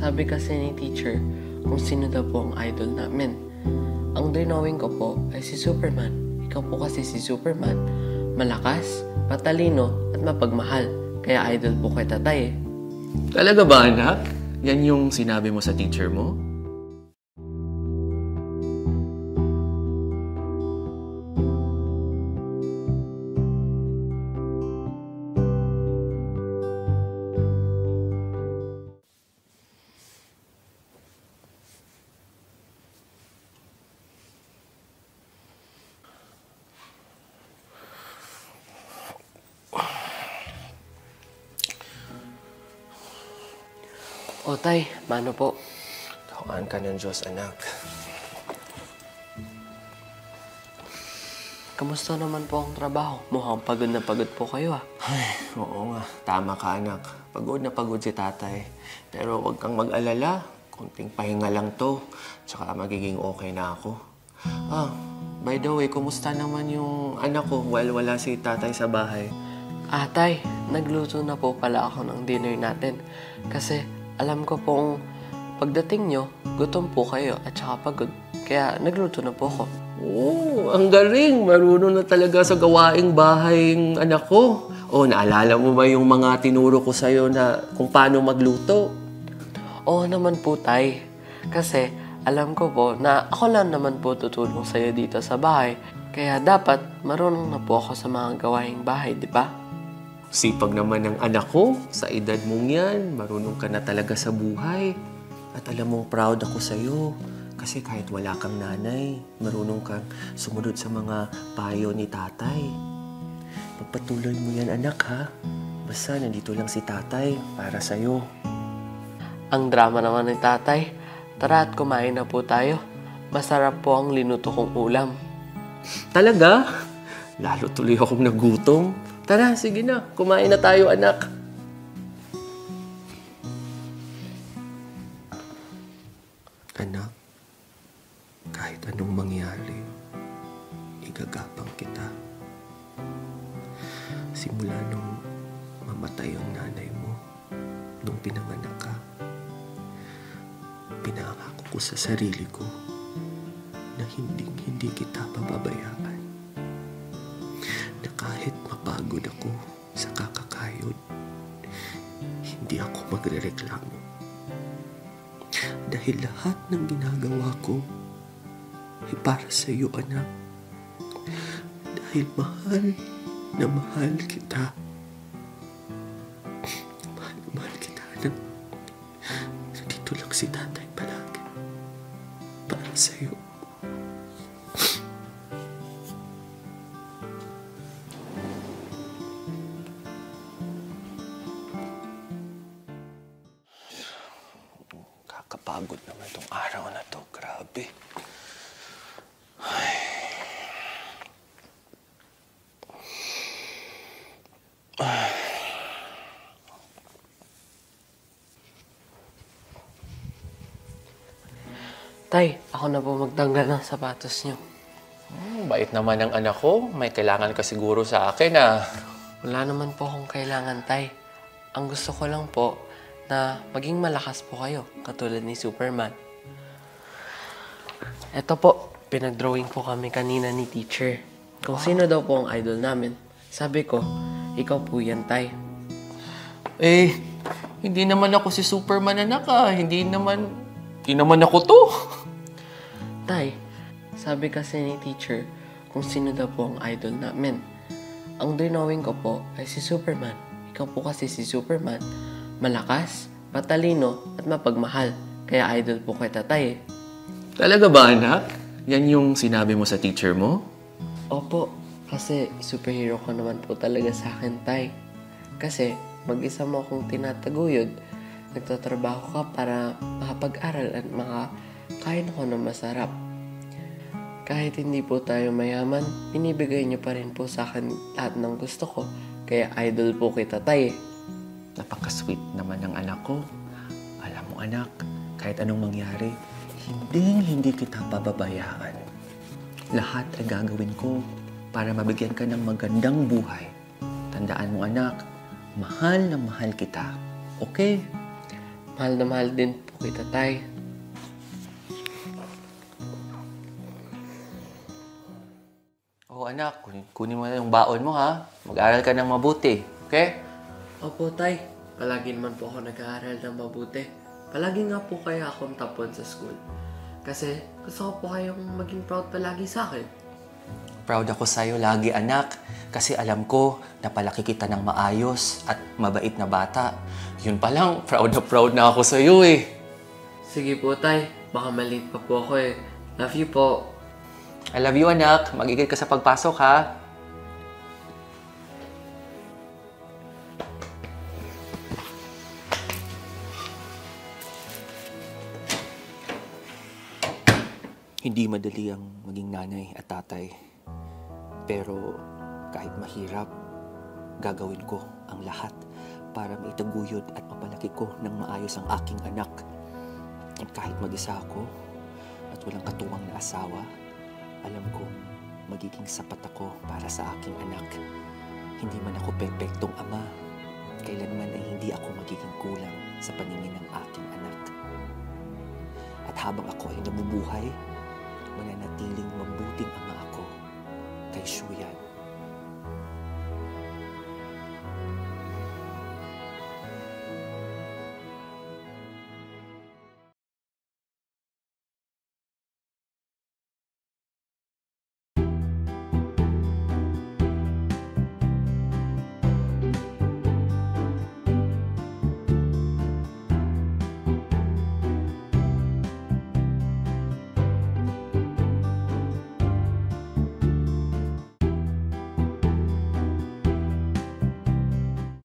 Sabi kasi ni teacher kung sino daw po ang idol namin. Ang drawing ko po ay si Superman. Ikaw po kasi si Superman. Malakas, matalino, at mapagmahal. Kaya idol po kay tatay eh. Talaga ba, anak? Yan yung sinabi mo sa teacher mo? O tay, mano po? Tawaan ka ng Diyos, anak. Kamusta naman po ang trabaho? Mukhang pagod na pagod po kayo ah. Ay, oo nga. Tama ka, anak. Pagod na pagod si tatay. Pero huwag kang mag-alala. Kunting pahinga lang to. Tsaka magiging okay na ako. By the way, kumusta naman yung anak ko while wala si tatay sa bahay? Tay, nagluto na po pala ako ng dinner natin. Kasi alam ko pong pagdating nyo, gutom po kayo at saka pagod. Kaya nagluto na po ako. Oo, ang galing. Marunong na talaga sa gawaing bahay yung anak ko. Naalala mo ba yung mga tinuro ko sa'yo na kung paano magluto? Oo naman po, tay. Kasi alam ko po na ako lang naman po tutulong sa'yo dito sa bahay. Kaya dapat marunong na po ako sa mga gawaing bahay, di ba? Sipag naman ng anak ko. Sa edad mong yan, marunong ka na talaga sa buhay. At alam mong proud ako sa'yo. Kasi kahit wala kang nanay, marunong kang sumunod sa mga payo ni tatay. Pagpatuloy mo yan, anak, ha? Basta nandito lang si tatay para sa'yo. Ang drama naman ni tatay. Tara at kumain na po tayo. Masarap po ang linuto kong ulam. Talaga? Lalo tuloy akong nagutom. Tara, sige na. Kumain na tayo, anak. Anak, kahit anong mangyari, igagapang kita. Simula nung mamatay ang nanay mo, nung pinanganak ka, pinangako ko sa sarili ko na hindi kita pababayaan. Na kahit mapagod ako sa kakakayod, hindi ako magrereklamo. Dahil lahat ng ginagawa ko ay para sa iyo, anak. Dahil mahal na mahal kita. Mahal na mahal kita, anak. Nandito lang si tatay palagi. Para sa iyo. Kakapagod naman itong araw na to. Grabe. Ay. Tay, ako na po magtanggal ng sapatos niyo. Bait naman ng anak ko. May kailangan ka siguro sa akin, ah. Wala naman po akong kailangan, tay. Ang gusto ko lang po na maging malakas po kayo, katulad ni Superman. Eto po, pinag-drawing po kami kanina ni teacher. Kung sino daw po ang idol namin. Sabi ko, ikaw po yan, tay. Hindi naman ako si Superman, anak, ah. Hindi naman ako to. Tay, sabi kasi ni teacher kung sino daw po ang idol namin. Ang drawing ko po ay si Superman. Ikaw po kasi si Superman. Malakas, matalino, at mapagmahal. Kaya idol po kay tatay eh. Talaga ba, anak? Yan yung sinabi mo sa teacher mo? Opo, kasi superhero ko naman po talaga sa akin, tay. Kasi mag-isa mo akong tinataguyod. Nagtatrabaho ka para makapag-aral at makakain ako ng masarap. Kahit hindi po tayo mayaman, binibigay niyo pa rin po sa akin lahat ng gusto ko. Kaya idol po kita, tay. Napaka-sweet naman ng anak ko. Alam mo, anak, kahit anong mangyari, hindi kita pababayaan. Lahat ay gagawin ko para mabigyan ka ng magandang buhay. Tandaan mo, anak, mahal na mahal kita. Okay? mahal na mahal din po kita, Tay. Oh anak, kunin mo na yung baon mo ha. Mag-aral ka ng mabuti, okay? Opo, Tay. Palagi naman po ako nag-aaral ng mabuti. Palagi nga po kaya akong top 1 sa school. Kasi gusto ko po kayong maging proud palagi sa akin. Proud ako sa'yo lagi anak. Kasi alam ko, napalaki kita ng maayos at mabait na bata. Yun pa lang, proud na ako sa'yo eh. Sige po, Tay. Baka maliit pa po ako eh. Love you po. I love you anak. Mag-igil ka sa pagpasok ha. Hindi madali ang maging nanay at tatay. Pero kahit mahirap, gagawin ko ang lahat para maitaguyod at mapalaki ko ng maayos ang aking anak. At kahit mag-isa ako at walang katuwang na asawa, alam ko magiging sapat ako para sa aking anak. Hindi man ako perpektong ama, kailanman ay hindi ako magiging kulang sa paningin ng aking anak. At habang ako ay nabubuhay, mananatiling mabuting ama ako kay Shuyan.